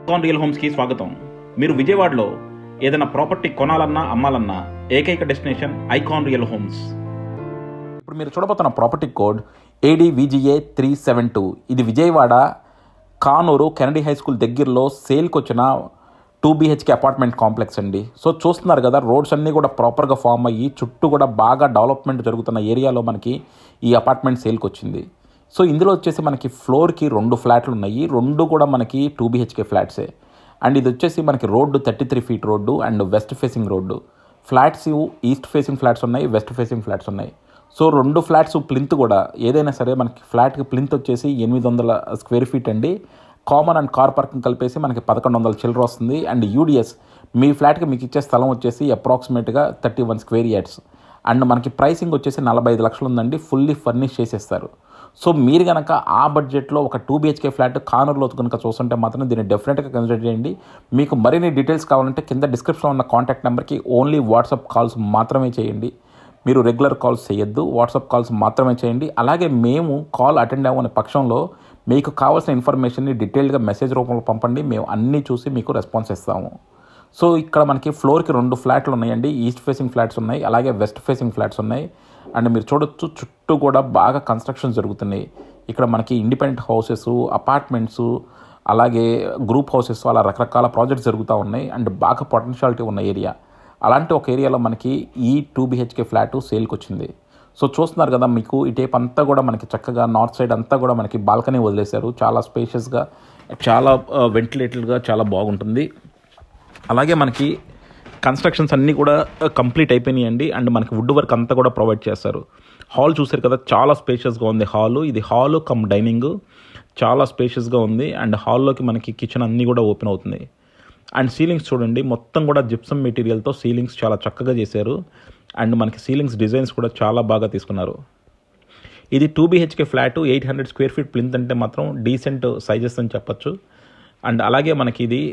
Icon real హోమ్స్కి స్వాగతం. మీరు విజయవాడలో ఏదైనా ప్రాపర్టీ కొనాలన్నా అమ్మాలన్నా ఏకైక డెస్టినేషన్ ఐకాన్ రియల్ హోమ్స్. ఇప్పుడు మీరు చూడబోతున్న ప్రాపర్టీ కోడ్ ADVGA 372. ఇది Vijayawada Kanuru Kennedy high school దగ్గరలో సేల్కి వచ్చిన 2 BHK అపార్ట్మెంట్ కాంప్లెక్స్ అండి. సో చూస్తున్నారు కదా, రోడ్స్ అన్నీ కూడా ప్రాపర్గా ఫామ్ అయ్యి చుట్టూ కూడా బాగా డెవలప్మెంట్ జరుగుతున్న ఏరియాలో మనకి ఈ అపార్ట్మెంట్ సేల్కి వచ్చింది. సో ఇందులో వచ్చేసి మనకి ఫ్లోర్కి 2 ఫ్లాట్లు ఉన్నాయి. 2 కూడా మనకి 2 BHK ఫ్లాట్సే. అండ్ ఇది వచ్చేసి మనకి road 33 feet road and west facing road. Flats east facing flats ఉన్నాయి, వెస్ట్ ఫేసింగ్ ఫ్లాట్స్ ఉన్నాయి. సో 2 ఫ్లాట్స్ ప్లింత్ కూడా ఏదైనా సరే మనకి ఫ్లాట్కి ప్లింత్ వచ్చేసి 800 స్క్వేర్ ఫీట్ అండి. కామన్ అండ్ కార్ పార్కింగ్ కలిపేసి మనకి 1100 చిల్లర వస్తుంది. అండ్ UDS మీ ఫ్లాట్కి మీకు ఇచ్చే స్థలం వచ్చేసి అప్రాక్సిమేట్గా 31 స్క్వేర్ యార్డ్స్. అండ్ మనకి ప్రైసింగ్ వచ్చేసి 45 లక్షలు ఉందండి. ఫుల్లీ ఫర్నిష్ చేసేస్తారు. సో మీరు కనుక ఆ బడ్జెట్లో ఒక 2 BHK ఫ్లాట్ కానూరులో కనుక చూస్తుంటే మాత్రం దీన్ని డెఫినెట్గా కన్సిడర్ చేయండి. మీకు మరిన్ని డీటెయిల్స్ కావాలంటే కింద డిస్క్రిప్షన్లో ఉన్న కాంటాక్ట్ నెంబర్కి ఓన్లీ వాట్సాప్ కాల్స్ మాత్రమే చేయండి. మీరు రెగ్యులర్ కాల్స్ చేయొద్దు, వాట్సాప్ కాల్స్ మాత్రమే చేయండి. అలాగే మేము కాల్ అటెండ్ అవ్వని పక్షంలో మీకు కావాల్సిన ఇన్ఫర్మేషన్ని డీటెయిల్గా మెసేజ్ రూపంలో పంపండి. మేము అన్నీ చూసి మీకు రెస్పాన్స్ ఇస్తాము. సో ఇక్కడ మనకి ఫ్లోర్కి 2 ఫ్లాట్లు ఉన్నాయండి. ఈస్ట్ ఫేసింగ్ ఫ్లాట్స్ ఉన్నాయి, అలాగే వెస్ట్ ఫేసింగ్ ఫ్లాట్స్ ఉన్నాయి. అండ్ మీరు చూడొచ్చు చుట్టూ కూడా బాగా కన్స్ట్రక్షన్ జరుగుతున్నాయి. ఇక్కడ మనకి ఇండిపెండెంట్ హౌసెస్, అపార్ట్మెంట్స్, అలాగే గ్రూప్ హౌసెస్, అలా రకరకాల ప్రాజెక్ట్స్ జరుగుతూ ఉన్నాయి. అండ్ బాగా పొటెన్షియాలిటీ ఉన్న ఏరియా. అలాంటి ఒక ఏరియాలో మనకి ఈ 2 BHK ఫ్లాట్ సేల్కి వచ్చింది. సో చూస్తున్నారు కదా, మీకు ఈ టైప్ అంతా కూడా మనకి చక్కగా నార్త్ సైడ్ అంతా కూడా మనకి బాల్కనీ వదిలేశారు. చాలా స్పేషియస్గా, చాలా వెంటిలేటెడ్గా చాలా బాగుంటుంది. అలాగే మనకి కన్స్ట్రక్షన్స్ అన్నీ కూడా కంప్లీట్ అయిపోయినాయండి. అండ్ మనకి వుడ్ వర్క్ అంతా కూడా ప్రొవైడ్ చేస్తారు. హాల్ చూసారు కదా, చాలా స్పేషియస్గా ఉంది హాలు. ఇది హాలు కమ్ డైనింగ్, చాలా స్పేషియస్గా ఉంది. అండ్ హాల్లోకి మనకి కిచెన్ అన్నీ కూడా ఓపెన్ అవుతుంది. అండ్ సీలింగ్స్ చూడండి, మొత్తం కూడా జిప్సమ్ మెటీరియల్తో సీలింగ్స్ చాలా చక్కగా చేశారు. అండ్ మనకి సీలింగ్స్ డిజైన్స్ కూడా చాలా బాగా తీసుకున్నారు. ఇది 2 BHK flat, 800 square feet plinth అంటే మాత్రం డీసెంట్ సైజెస్ అని చెప్పచ్చు. అండ్ అలాగే మనకి ఇది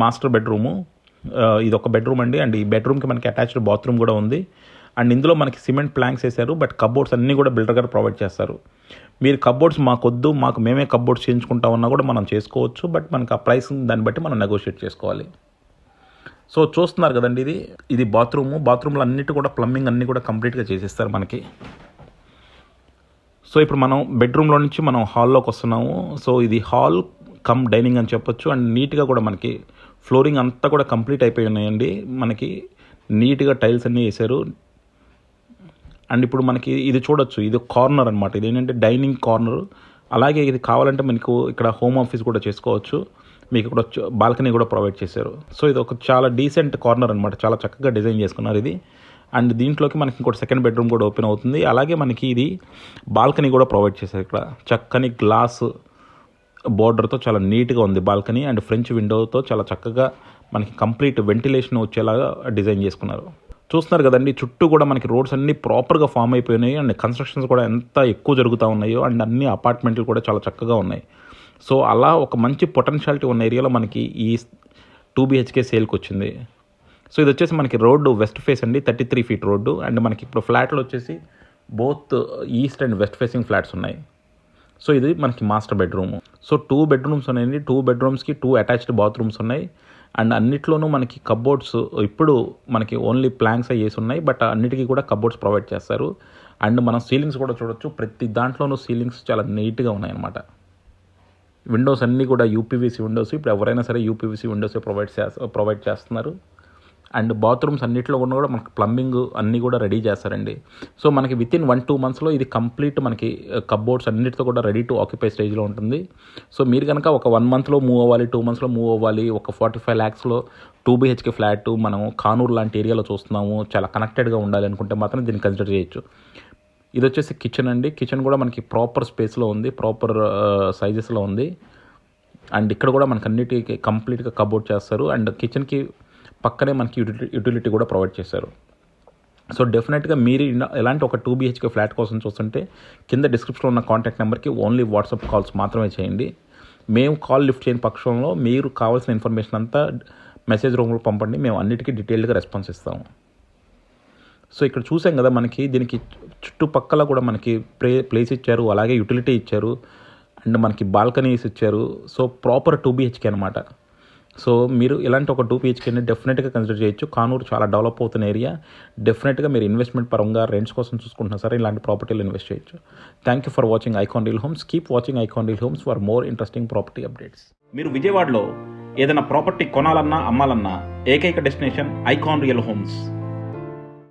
మాస్టర్ బెడ్రూము. ఇది ఒక బెడ్రూమ్ అండి. అండ్ ఈ బెడ్రూమ్కి మనకి అటాచ్డ్ బాత్రూమ్ కూడా ఉంది. అండ్ ఇందులో మనకి సిమెంట్ ప్లాంక్స్ వేశారు. బట్ కబోర్డ్స్ అన్నీ కూడా బిల్డర్ గారు ప్రొవైడ్ చేస్తారు. మీరు కబోర్డ్స్ మాకొద్దు, మాకు మేమే కబోర్డ్స్ చేయించుకుంటా ఉన్నా కూడా మనం చేసుకోవచ్చు. బట్ మనకి ఆ ప్రైస్ దాన్ని బట్టి మనం నెగోషియేట్ చేసుకోవాలి. సో చూస్తున్నారు కదండి, ఇది బాత్రూమ్లో అన్నిటి కూడా ప్లంబింగ్ అన్నీ కూడా కంప్లీట్గా చేసేస్తారు మనకి. సో ఇప్పుడు మనం బెడ్రూమ్లో నుంచి మనం హాల్లోకి వస్తున్నాము. సో ఇది హాల్ కమ్ డైనింగ్ అని చెప్పొచ్చు. అండ్ నీట్గా కూడా మనకి ఫ్లోరింగ్ అంతా కూడా కంప్లీట్ అయిపోయి ఉన్నాయండి. మనకి నీట్గా టైల్స్ అన్నీ వేశారు. అండ్ ఇప్పుడు మనకి ఇది చూడొచ్చు, ఇది కార్నర్ అనమాట. ఇది ఏంటంటే డైనింగ్ కార్నర్. అలాగే ఇది కావాలంటే మనకు ఇక్కడ హోమ్ ఆఫీస్ కూడా చేసుకోవచ్చు. మీకు ఇక్కడ బాల్కనీ కూడా ప్రొవైడ్ చేశారు. సో ఇది ఒక చాలా డీసెంట్ కార్నర్ అనమాట. చాలా చక్కగా డిజైన్ చేసుకున్నారు ఇది. అండ్ దీంట్లోకి మనకి ఇంకోటి సెకండ్ బెడ్రూమ్ కూడా ఓపెన్ అవుతుంది. అలాగే మనకి ఇది బాల్కనీ కూడా ప్రొవైడ్ చేశారు. ఇక్కడ చక్కని గ్లాస్ బోర్డర్తో చాలా నీట్గా ఉంది బాల్కనీ. అండ్ ఫ్రెంచ్ విండోతో చాలా చక్కగా మనకి కంప్లీట్ వెంటిలేషన్ వచ్చేలాగా డిజైన్ చేసుకున్నారు. చూస్తున్నారు కదండి, చుట్టూ కూడా మనకి రోడ్స్ అన్నీ ప్రాపర్గా ఫామ్ అయిపోయినాయి. అండ్ కన్స్ట్రక్షన్స్ కూడా ఎంత ఎక్కువ జరుగుతూ ఉన్నాయో. అండ్ అన్ని అపార్ట్మెంట్లు కూడా చాలా చక్కగా ఉన్నాయి. సో అలా ఒక మంచి పొటెన్షియాలిటీ ఉన్న ఏరియాలో మనకి ఈ 2 BHK సేల్కి వచ్చింది. సో ఇది వచ్చేసి మనకి రోడ్డు వెస్ట్ ఫేస్ అండి, 33 ఫీట్ రోడ్డు. అండ్ మనకి ఇప్పుడు ఫ్లాట్లు వచ్చేసి both east and west facing flats ఉన్నాయి. సో ఇది మనకి మాస్టర్ బెడ్రూమ్. సో 2 బెడ్రూమ్స్ ఉన్నాయండి. 2 బెడ్రూమ్స్కి 2 అటాచ్డ్ బాత్రూమ్స్ ఉన్నాయి. అండ్ అన్నిట్లోనూ మనకి కబోర్డ్స్ ఇప్పుడు మనకి ఓన్లీ ప్లాంక్స్ వేసి ఉన్నాయి. బట్ అన్నిటికీ కూడా కబోర్డ్స్ ప్రొవైడ్ చేస్తారు. అండ్ మనం సీలింగ్స్ కూడా చూడొచ్చు, ప్రతి దాంట్లోనూ సీలింగ్స్ చాలా నీట్గా ఉన్నాయన్నమాట. విండోస్ అన్నీ కూడా UPVC విండోస్. ఇప్పుడు ఎవరైనా సరే UPVC విండోసే ప్రొవైడ్ చేస్తున్నారు. అండ్ బాత్రూమ్స్ అన్నింటిలో కూడా మనకి ప్లంబింగ్ అన్నీ కూడా రెడీ చేస్తారండి. సో మనకి వితిన్ 1-2 మంత్స్లో ఇది కంప్లీట్ మనకి కబోర్డ్స్ అన్నిటితో కూడా రెడీ టు ఆక్యుపై స్టేజ్లో ఉంటుంది. సో మీరు కనుక ఒక 1 మంత్లో మూవ్ అవ్వాలి, 2 మంత్స్లో మూవ్ అవ్వాలి, ఒక 45 lakhsలో 2 BHK ఫ్లాట్ మనం కానూరు లాంటి ఏరియాలో చూస్తున్నాము, చాలా కనెక్టెడ్గా ఉండాలి అనుకుంటే మాత్రం దీన్ని కన్సిడర్ చేయొచ్చు. ఇది వచ్చేసి కిచెన్ అండి. కిచెన్ కూడా మనకి ప్రాపర్ స్పేస్లో ఉంది, ప్రాపర్ సైజెస్లో ఉంది. అండ్ ఇక్కడ కూడా మనకి అన్నిటికీ కంప్లీట్గా కబోర్డ్ చేస్తారు. అండ్ కిచెన్కి పక్కనే మనకి యూటిలిటీ కూడా ప్రొవైడ్ చేశారు. సో డెఫినెట్గా మీరు ఎలాంటి ఒక 2 BHK ఫ్లాట్ కోసం చూస్తుంటే కింద డిస్క్రిప్షన్లో ఉన్న కాంటాక్ట్ నెంబర్కి ఓన్లీ వాట్సాప్ కాల్స్ మాత్రమే చేయండి. మేము కాల్ లిఫ్ట్ చేయని పక్షంలో మీరు కావాల్సిన ఇన్ఫర్మేషన్ అంతా మెసేజ్ రూమ్లో పంపండి. మేము అన్నిటికీ డీటెయిల్గా రెస్పాన్స్ ఇస్తాము. సో ఇక్కడ చూసాం కదా, మనకి దీనికి చుట్టుపక్కల కూడా మనకి ప్లేస్ ఇచ్చారు, అలాగే యూటిలిటీ ఇచ్చారు. అండ్ మనకి బాల్కనీస్ ఇచ్చారు. సో ప్రాపర్ 2 BHK అనమాట. సో మీరు ఇలాంటి ఒక 2 BHKని డెఫినెట్గా కన్సిడర్ చేయొచ్చు. కానూరు చాలా డెవలప్ అవుతున్న ఏరియా. డెఫినెట్గా మీరు ఇన్వెస్ట్మెంట్ పరంగా రెంట్స్ కోసం చూసుకుంటున్నా సరే ఇలాంటి ప్రాపర్టీలు ఇన్వెస్ట్ చేయొచ్చు. Thank you for watching icon real homes. Keep watching icon real homes for more interesting property updates. మీరు విజయవాడలో ఏదైనా ప్రాపర్టీ కొనాలన్నా అమ్మాలన్నా ఏకైక డెస్టినేషన్ ఐకాన్ రియల్ హోమ్స్.